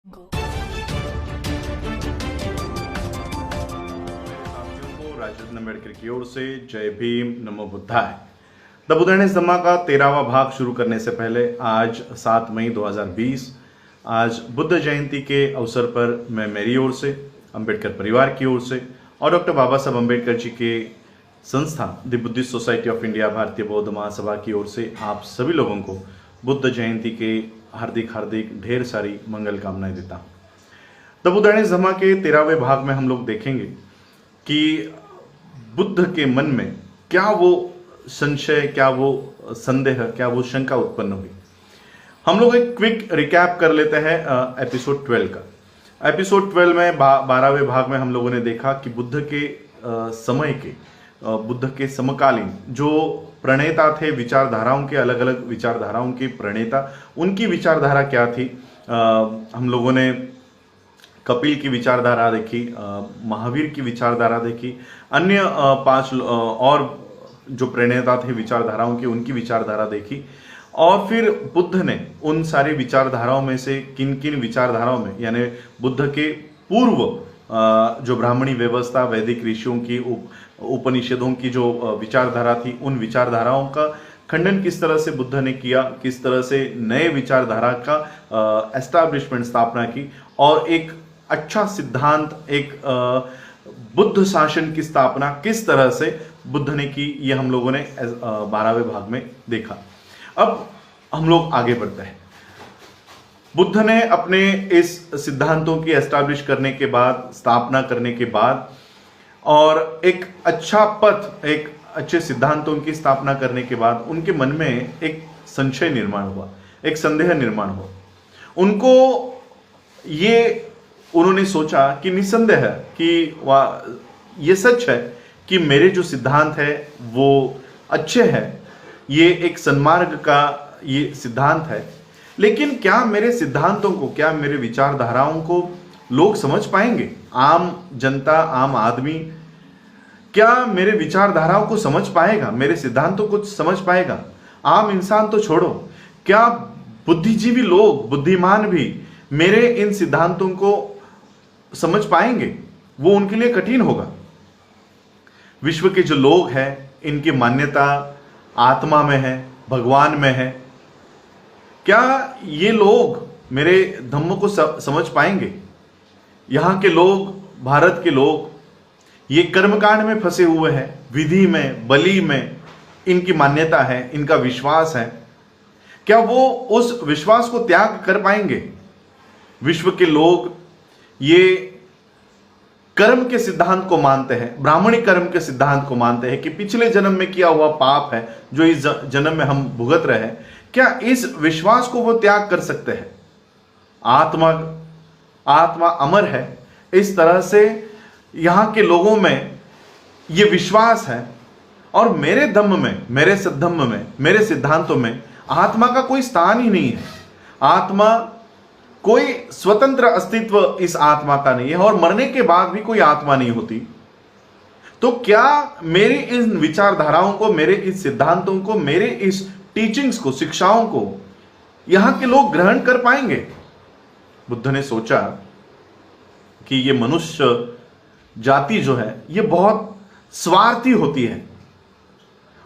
साथियों को राजेंद्र अम्बेडकर की ओर से जय भीम, नमो बुद्धाय। द बुद्धाइनेस धम्मा का 13वां भाग शुरू करने से पहले आज 7 मई 2020 आज बुद्ध जयंती के अवसर पर मैं मेरी ओर से, अम्बेडकर परिवार की ओर से और डॉक्टर बाबा साहब अम्बेडकर जी के संस्था the Buddhist society of India भारतीय बौद्ध महासभा की ओर से आप सभी लोगों को बुद्ध जयंती के हार्दिक ढेर सारी मंगल कामनाएं देता हूँ। द बुद्धाइनेस धम्मा के 13वें भाग में हम लोग देखेंगे कि बुद्ध के मन में क्या वो संशय, क्या वो संदेह, क्या वो शंका उत्पन्न हुई। हम लोग एक क्विक रिकैप कर लेते हैं एपिसोड 12 का। एपिसोड 12 में 12वें भाग में हम लोगों ने देखा कि बुद्ध के समय के बुद्ध के समकालीन जो प्रणेता थे, विचारधाराओं के अलग अलग विचारधाराओं के प्रणेता, उनकी विचारधारा क्या थी। हम लोगों ने कपिल की विचारधारा देखी, महावीर की विचारधारा देखी, अन्य 5 और जो प्रणेता थे विचारधाराओं के, उनकी विचारधारा देखी। और फिर बुद्ध ने उन सारी विचारधाराओं में से किन किन विचारधाराओं में, यानी बुद्ध के पूर्व जो ब्राह्मणी व्यवस्था, वैदिक ऋषियों की, उपनिषदों की जो विचारधारा थी, उन विचारधाराओं का खंडन किस तरह से बुद्ध ने किया, किस तरह से नए विचारधारा का एस्टैब्लिशमेंट, स्थापना की और एक अच्छा सिद्धांत, एक बुद्ध शासन की स्थापना किस तरह से बुद्ध ने की, ये हम लोगों ने 12वें भाग में देखा। अब हम लोग आगे बढ़ते हैं। बुद्ध ने अपने इस सिद्धांतों की एस्टैब्लिश करने के बाद, स्थापना करने के बाद और एक अच्छा पथ, एक अच्छे सिद्धांतों की स्थापना करने के बाद उनके मन में एक संशय निर्माण हुआ, एक संदेह निर्माण हुआ। उन्होंने सोचा कि निसंदेह कि ये सच है कि मेरे जो सिद्धांत है वो अच्छे हैं, ये एक सन्मार्ग का ये सिद्धांत है, लेकिन क्या मेरे सिद्धांतों को, क्या मेरे विचारधाराओं को लोग समझ पाएंगे? आम जनता, आम आदमी क्या मेरे विचारधाराओं को समझ पाएगा, मेरे सिद्धांतों को समझ पाएगा? आम इंसान तो छोड़ो, क्या बुद्धिजीवी लोग, बुद्धिमान भी मेरे इन सिद्धांतों को समझ पाएंगे? वो उनके लिए कठिन होगा। विश्व के जो लोग हैं, इनकी मान्यता आत्मा में है, भगवान में है। क्या ये लोग मेरे धम्म को समझ पाएंगे? यहाँ के लोग, भारत के लोग, ये कर्मकांड में फंसे हुए हैं, विधि में, बलि में इनकी मान्यता है, इनका विश्वास है। क्या वो उस विश्वास को त्याग कर पाएंगे? विश्व के लोग ये कर्म के सिद्धांत को मानते हैं, ब्राह्मणी कर्म के सिद्धांत को मानते हैं कि पिछले जन्म में किया हुआ पाप है जो इस जन्म में हम भुगत रहे हैं। क्या इस विश्वास को वो त्याग कर सकते हैं? आत्मा अमर है, इस तरह से यहां के लोगों में ये विश्वास है। और मेरे धम्म में, मेरे सद्धम्म में, मेरे सिद्धांतों में आत्मा का कोई स्थान ही नहीं है। आत्मा, कोई स्वतंत्र अस्तित्व इस आत्मा का नहीं है और मरने के बाद भी कोई आत्मा नहीं होती। तो क्या मेरी इन विचारधाराओं को, मेरे इस सिद्धांतों को, मेरे इस टीचिंग्स को, शिक्षाओं को यहां के लोग ग्रहण कर पाएंगे? बुद्ध ने सोचा कि ये मनुष्य जाति जो है ये बहुत स्वार्थी होती है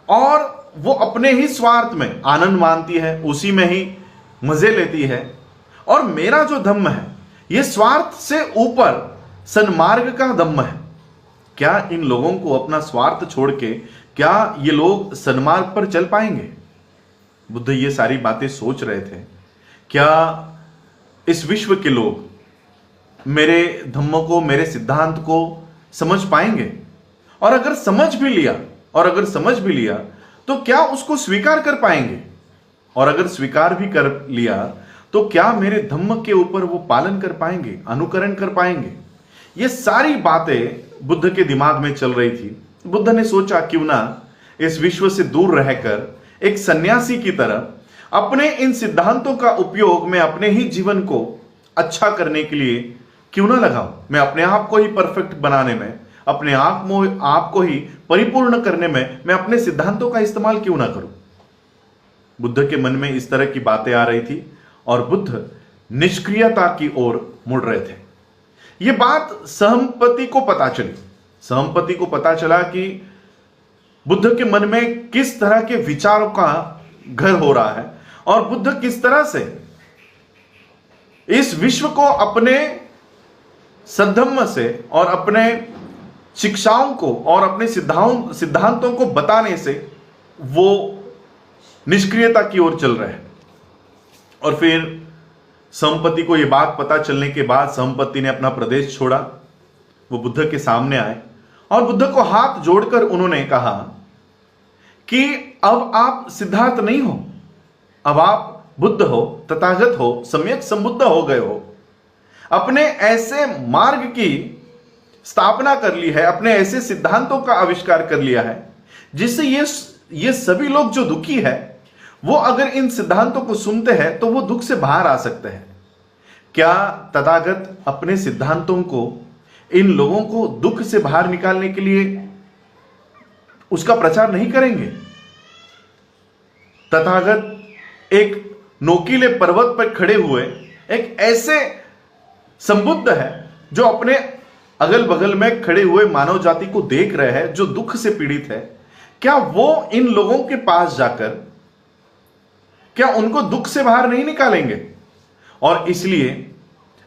और वो अपने ही स्वार्थ में आनंद मानती है, उसी में ही मजे लेती है। और मेरा जो धम्म है ये स्वार्थ से ऊपर सन्मार्ग का धम्म है। क्या इन लोगों को अपना स्वार्थ छोड़ के, क्या ये लोग सन्मार्ग पर चल पाएंगे? बुद्ध ये सारी बातें सोच रहे थे। क्या इस विश्व के लोग मेरे धम्म को, मेरे सिद्धांत को समझ पाएंगे? और अगर समझ भी लिया तो क्या उसको स्वीकार कर पाएंगे? और अगर स्वीकार भी कर लिया तो क्या मेरे धम्म के ऊपर वो पालन कर पाएंगे, अनुकरण कर पाएंगे? ये सारी बातें बुद्ध के दिमाग में चल रही थी। बुद्ध ने सोचा क्यों ना इस विश्व से दूर रहकर एक सन्यासी की तरह अपने इन सिद्धांतों का उपयोग मैं अपने ही जीवन को अच्छा करने के लिए क्यों ना लगाऊं। मैं अपने आप को ही परफेक्ट बनाने में, अपने आप को ही परिपूर्ण करने में मैं अपने सिद्धांतों का इस्तेमाल क्यों ना करूं। बुद्ध के मन में इस तरह की बातें आ रही थी और बुद्ध निष्क्रियता की ओर मुड़ रहे थे। यह बात सहमपति को पता चली। सहमपति को पता चला कि बुद्ध के मन में किस तरह के विचारों का घर हो रहा है और बुद्ध किस तरह से इस विश्व को अपने सद्धम्म से और अपने शिक्षाओं को और अपने सिद्धांतों को बताने से वो निष्क्रियता की ओर चल रहे हैं। और फिर सहमपति को यह बात पता चलने के बाद सहमपति ने अपना प्रदेश छोड़ा। वो बुद्ध के सामने आए और बुद्ध को हाथ जोड़कर उन्होंने कहा कि अब आप सिद्धार्थ नहीं हो, अब आप बुद्ध हो, तथागत हो, सम्यक संबुद्ध हो गए हो। अपने ऐसे मार्ग की स्थापना कर ली है, अपने ऐसे सिद्धांतों का आविष्कार कर लिया है जिससे ये सभी लोग जो दुखी है वो अगर इन सिद्धांतों को सुनते हैं तो वो दुख से बाहर आ सकते हैं। क्या तथागत अपने सिद्धांतों को इन लोगों को दुख से बाहर निकालने के लिए उसका प्रचार नहीं करेंगे? तथागत एक नोकीले पर्वत पर खड़े हुए एक ऐसे संबुद्ध है जो अपने अगल बगल में खड़े हुए मानव जाति को देख रहे हैं जो दुख से पीड़ित है। क्या वो इन लोगों के पास जाकर क्या उनको दुख से बाहर नहीं निकालेंगे? और इसलिए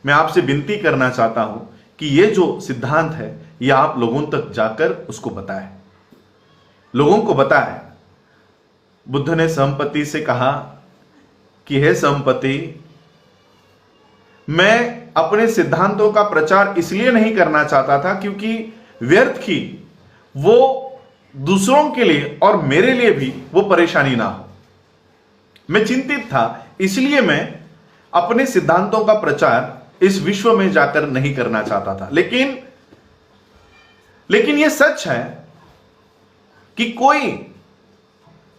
मैं आपसे विनती करना चाहता हूं कि ये जो सिद्धांत है ये आप लोगों तक जाकर उसको बताएं, लोगों को बताएं। बुद्ध ने सहमपति से कहा कि हे सहमपति, मैं अपने सिद्धांतों का प्रचार इसलिए नहीं करना चाहता था क्योंकि व्यर्थ की वो दूसरों के लिए और मेरे लिए भी वो परेशानी ना हो। मैं चिंतित था, इसलिए मैं अपने सिद्धांतों का प्रचार इस विश्व में जाकर नहीं करना चाहता था। लेकिन यह सच है कि कोई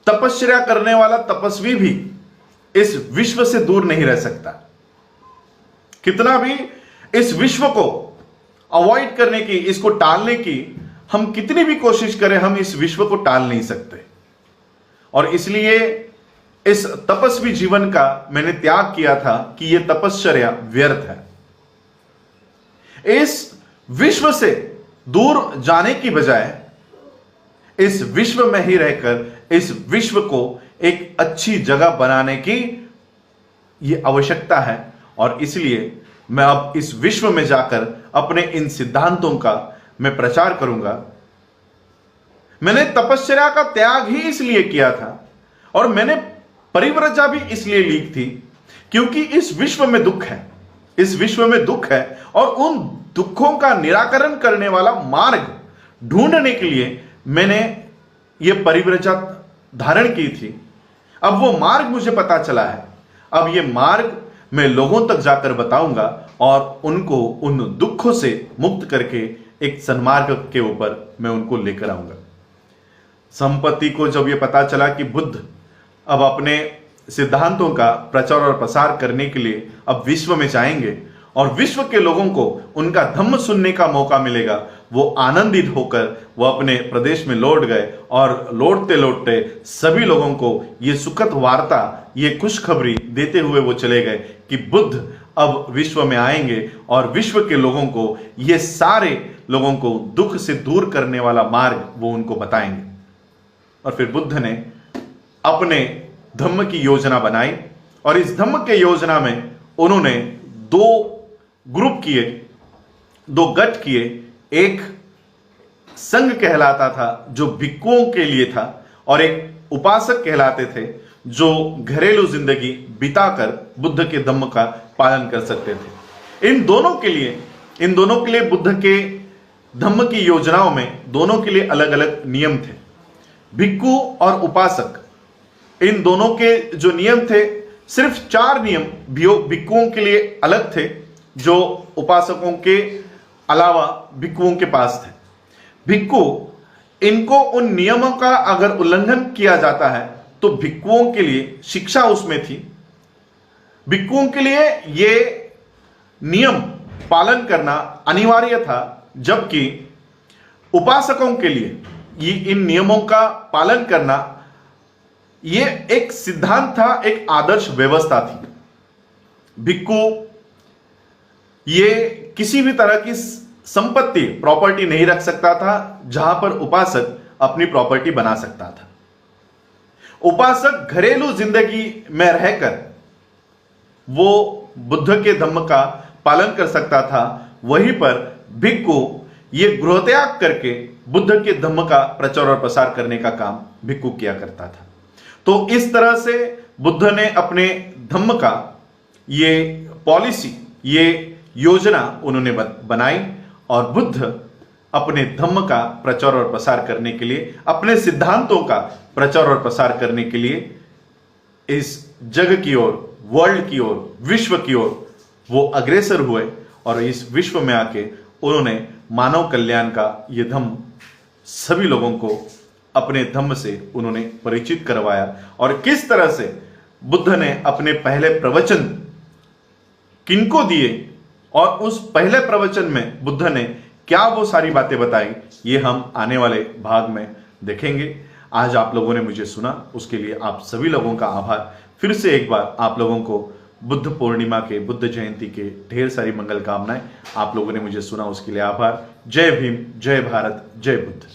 तपस्या करने वाला तपस्वी भी इस विश्व से दूर नहीं रह सकता। कितना भी इस विश्व को अवॉइड करने की, इसको टालने की हम कितनी भी कोशिश करें, हम इस विश्व को टाल नहीं सकते। और इसलिए इस तपस्वी जीवन का मैंने त्याग किया था कि यह तपश्चर्या व्यर्थ है। इस विश्व से दूर जाने की बजाय इस विश्व में ही रहकर इस विश्व को एक अच्छी जगह बनाने की यह आवश्यकता है। और इसलिए मैं अब इस विश्व में जाकर अपने इन सिद्धांतों का मैं प्रचार करूंगा। मैंने तपस्या का त्याग ही इसलिए किया था और मैंने परिव्रजा भी इसलिए ली थी क्योंकि इस विश्व में दुख है, इस विश्व में दुख है और उन दुखों का निराकरण करने वाला मार्ग ढूंढने के लिए मैंने यह परिव्रजा धारण की थी। अब वो मार्ग मुझे पता चला है, अब ये मार्ग मैं लोगों तक जाकर बताऊंगा और उनको उन दुखों से मुक्त करके एक सन्मार्ग के ऊपर मैं उनको लेकर आऊंगा। संपत्ति को जब यह पता चला कि बुद्ध अब अपने सिद्धांतों का प्रचार और प्रसार करने के लिए अब विश्व में जाएंगे और विश्व के लोगों को उनका धम्म सुनने का मौका मिलेगा, वो आनंदित होकर वो अपने प्रदेश में लौट गए और लौटते लौटते सभी लोगों को ये सुखद वार्ता, ये खुशखबरी देते हुए वो चले गए कि बुद्ध अब विश्व में आएंगे और विश्व के लोगों को, ये सारे लोगों को दुख से दूर करने वाला मार्ग वो उनको बताएंगे। और फिर बुद्ध ने अपने धम्म की योजना बनाई और इस धम्म के योजना में उन्होंने दो ग्रुप किए, दो गट किए। एक संघ कहलाता था जो भिक्षुओं के लिए था और एक उपासक कहलाते थे जो घरेलू जिंदगी बिताकर बुद्ध के धम्म का पालन कर सकते थे। इन दोनों के लिए बुद्ध के धम्म की योजनाओं में दोनों के लिए अलग अलग नियम थे। भिक्षु और उपासक, इन दोनों के जो नियम थे, सिर्फ 4 नियम भिक्षुओं के लिए अलग थे जो उपासकों के अलावा भिक्षुओं के पास थे। भिक्षु, इनको उन नियमों का अगर उल्लंघन किया जाता है तो भिक्षुओं के लिए शिक्षा उसमें थी। भिक्षुओं के लिए ये नियम पालन करना अनिवार्य था, जबकि उपासकों के लिए ये इन नियमों का पालन करना ये एक सिद्धांत था, एक आदर्श व्यवस्था थी। भिक्खु ये किसी भी तरह की संपत्ति प्रॉपर्टी नहीं रख सकता था जहां पर उपासक अपनी प्रॉपर्टी बना सकता था। उपासक घरेलू जिंदगी में रहकर वो बुद्ध के धम्म का पालन कर सकता था, वहीं पर भिक्खु ये गृहत्याग करके बुद्ध के धम्म का प्रचार और प्रसार करने का काम भिक्खु किया करता था। तो इस तरह से बुद्ध ने अपने धम्म का ये पॉलिसी, ये योजना उन्होंने बनाई और बुद्ध अपने धम्म का प्रचार और प्रसार करने के लिए, अपने सिद्धांतों का प्रचार और प्रसार करने के लिए इस जग की ओर, वर्ल्ड की ओर, विश्व की ओर वो अग्रसर हुए और इस विश्व में आके उन्होंने मानव कल्याण का ये धम्म सभी लोगों को अपने धम्म से उन्होंने परिचित करवाया। और किस तरह से बुद्ध ने अपने पहले प्रवचन किनको दिए और उस पहले प्रवचन में बुद्ध ने क्या वो सारी बातें बताई, ये हम आने वाले भाग में देखेंगे। आज आप लोगों ने मुझे सुना, उसके लिए आप सभी लोगों का आभार। फिर से एक बार आप लोगों को बुद्ध पूर्णिमा के, बुद्ध जयंती के ढेर सारी मंगल कामनाएं। आप लोगों ने मुझे सुना, उसके लिए आभार। जय भीम, जय भारत, जय बुद्ध।